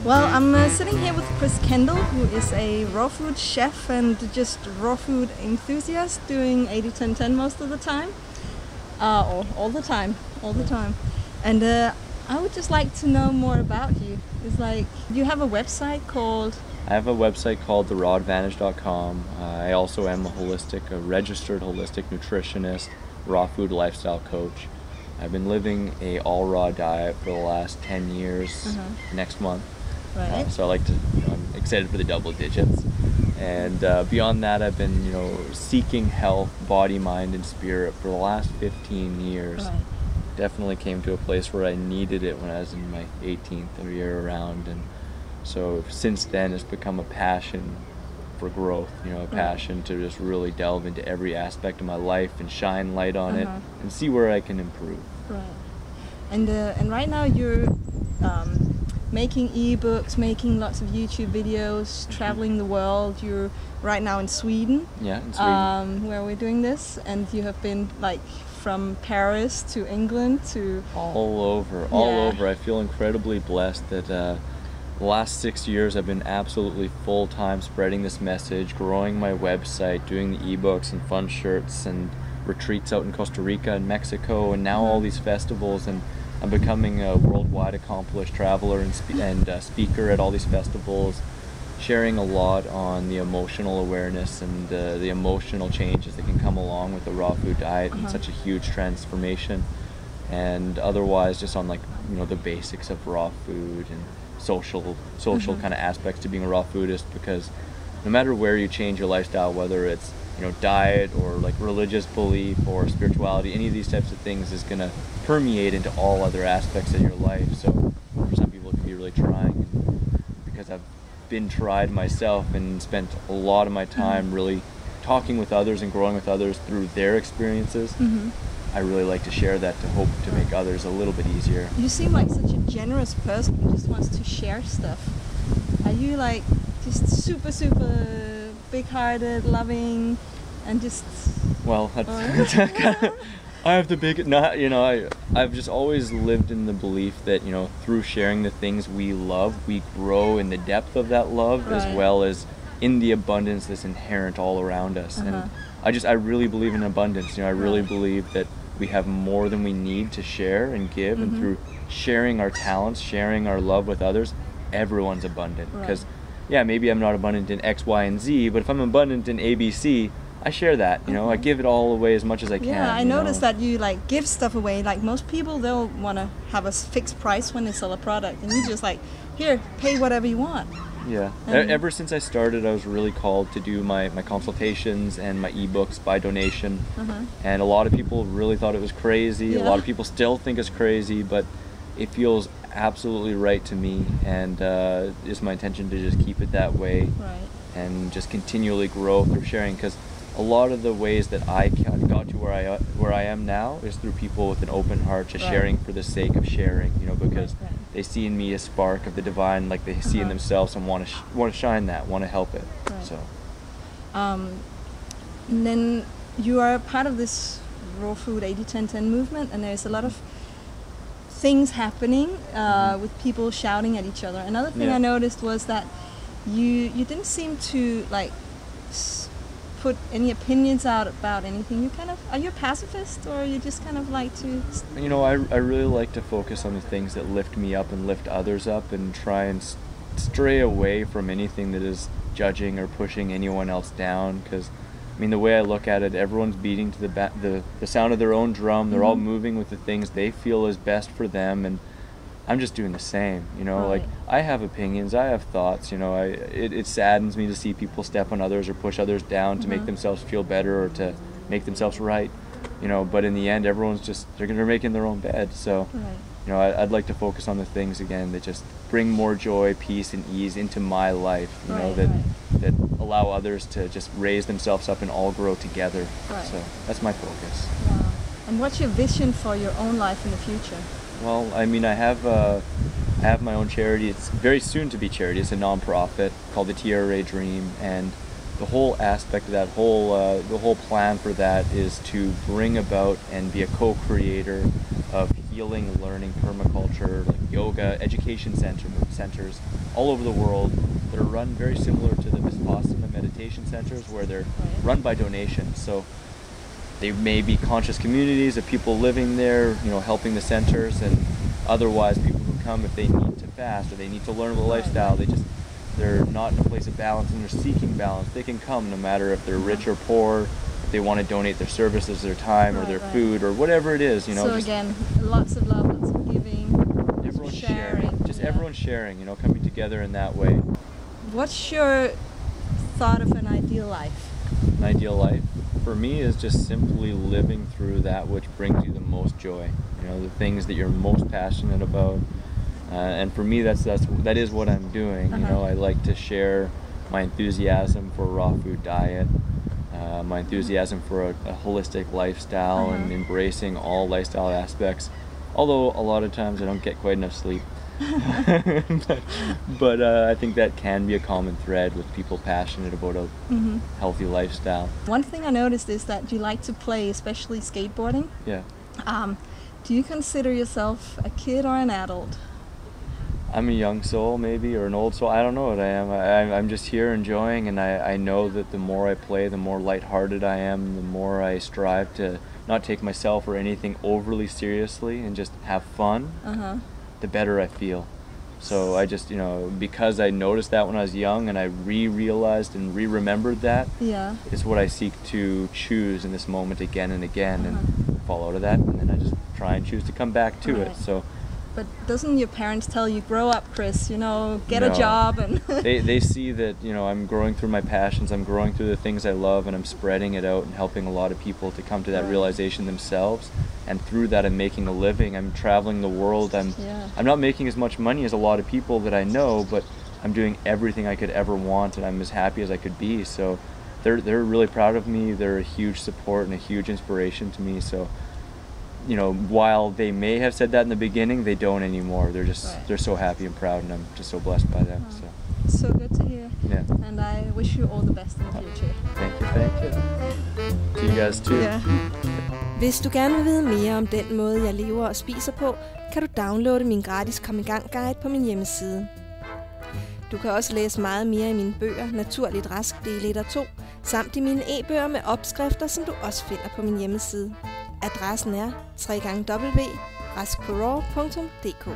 Well, I'm sitting here with Kendall, who is a raw food chef and just raw food enthusiast, doing 80-10-10 most of the time, or all the time. And I would just like to know more about you. It's like, you have a website called? I have a website called therawadvantage.com. I also am a registered holistic nutritionist, raw food lifestyle coach. I've been living a all raw diet for the last 10 years next month. Right. So I like to, I'm excited for the double digits. And beyond that, I've been, seeking health, body, mind, and spirit for the last 15 years. Right. Definitely came to a place where I needed it when I was in my 18th year around. And so since then, it's become a passion for growth, a passion to just really delve into every aspect of my life and shine light on it and see where I can improve. Right. And right now you're making ebooks, making lots of YouTube videos, traveling the world. You're right now in Sweden. Yeah, in Sweden. Where we're doing this, and you have been from Paris to England to all over. I feel incredibly blessed that the last 6 years I've been absolutely full-time spreading this message, growing my website, doing the ebooks and fun shirts and retreats out in Costa Rica and Mexico, and now all these festivals, and I'm becoming a worldwide accomplished traveler and speaker at all these festivals, sharing a lot on the emotional awareness and the emotional changes that can come along with the raw food diet and such a huge transformation, and otherwise just on the basics of raw food and social kind of aspects to being a raw foodist, because no matter where you change your lifestyle, whether it's diet or religious belief or spirituality, any of these types of things is going to permeate into all other aspects of your life. So for some people it can be really trying, and because I've been tried myself and spent a lot of my time really talking with others and growing with others through their experiences, I really like to share that to hope to make others a little bit easier. You seem like such a generous person who just wants to share stuff. Are you just super big-hearted, loving, and just... Well, that's kind of, I have the big... I've just always lived in the belief that, through sharing the things we love, we grow in the depth of that love, as well as in the abundance that's inherent all around us. And I really believe in abundance. I really believe that we have more than we need to share and give, and through sharing our talents, sharing our love with others, everyone's abundant. Because maybe I'm not abundant in X, Y, and Z, but if I'm abundant in A, B, C, I share that. I give it all away as much as I can. Yeah, I noticed that you give stuff away. Most people, they'll want to have a fixed price when they sell a product, and you just here, pay whatever you want. Yeah. Ever since I started, I was really called to do my consultations and my ebooks by donation. And a lot of people really thought it was crazy. A lot of people still think it's crazy, but it feels absolutely right to me, and it's my intention to just keep it that way and just continually grow through sharing, because a lot of the ways that I got to where I am now is through people with an open heart, just sharing for the sake of sharing, because they see in me a spark of the divine, like they see in themselves, and want to shine that, want to help it. So and then you are part of this raw food 80-10-10 movement, and there's a lot of things happening with people shouting at each other. Another thing I noticed was that you didn't seem to put any opinions out about anything. You are you a pacifist, or you just like to... I really like to focus on the things that lift me up and lift others up, and try and stray away from anything that is judging or pushing anyone else down, because the way I look at it, everyone's beating to the sound of their own drum. They're all moving with the things they feel is best for them, and I'm just doing the same. I have opinions, I have thoughts. It saddens me to see people step on others or push others down to make themselves feel better or to make themselves right. But in the end, everyone's they're making their own bed. So I'd like to focus on the things again that just bring more joy, peace, and ease into my life. That allow others to just raise themselves up and all grow together. So that's my focus. Wow. And what's your vision for your own life in the future? Well, I have my own charity. It's very soon to be charity. It's a non-profit called the TRA Dream, and the whole aspect of that, the whole plan for that is to bring about and be a co-creator of healing, learning, permaculture, like yoga, education centers all over the world that are run very similar to the Vipassana meditation centers, where they're run by donations. So they may be conscious communities of people living there, helping the centers, and otherwise people who come if they need to fast or they need to learn the lifestyle. They're not in a place of balance and they're seeking balance. They can come no matter if they're rich or poor, if they want to donate their services, their time, or their food, or whatever it is. So again, lots of love, lots of giving, everyone's sharing. Everyone's sharing, coming together in that way. What's your thought of an ideal life? An ideal life for me is just simply living through that which brings you the most joy. The things that you're most passionate about. And for me, that is what I'm doing. I like to share my enthusiasm for a raw food diet, my enthusiasm for a holistic lifestyle, and embracing all lifestyle aspects. Although a lot of times I don't get quite enough sleep. but I think that can be a common thread with people passionate about a healthy lifestyle. One thing I noticed is that you like to play, especially skateboarding. Yeah. Do you consider yourself a kid or an adult? I'm a young soul, maybe, or an old soul. I don't know what I am. I'm just here enjoying, and I know that the more I play, the more lighthearted I am, the more I strive to not take myself or anything overly seriously and just have fun, the better I feel. So I just, because I noticed that when I was young and I realized and remembered that, is what I seek to choose in this moment again and again, and fall out of that, and then I just try and choose to come back to it. So. But doesn't your parents tell you, grow up, Chris, get a job? And they see that, I'm growing through my passions, I'm growing through the things I love, and I'm spreading it out and helping a lot of people to come to that realization themselves. And through that, I'm making a living. I'm traveling the world. I'm not making as much money as a lot of people that I know, but I'm doing everything I could ever want, and I'm as happy as I could be. So they're really proud of me. They're a huge support and a huge inspiration to me. So, while they may have said that in the beginning, they don't anymore. They're so happy and proud, and I'm just so blessed by them. So good to hear. Yeah. And I wish you all the best in the future. Thank you. To you guys too. Yeah. Hvis du gerne vil vide mere om den måde, jeg lever og spiser på, kan du downloade min gratis Kom i gang guide på min hjemmeside. Du kan også læse meget mere i mine bøger, Naturligt Rask del 1 og 2, samt i mine e-bøger med opskrifter, som du også finder på min hjemmeside. Adressen er www.raskpåraw.dk.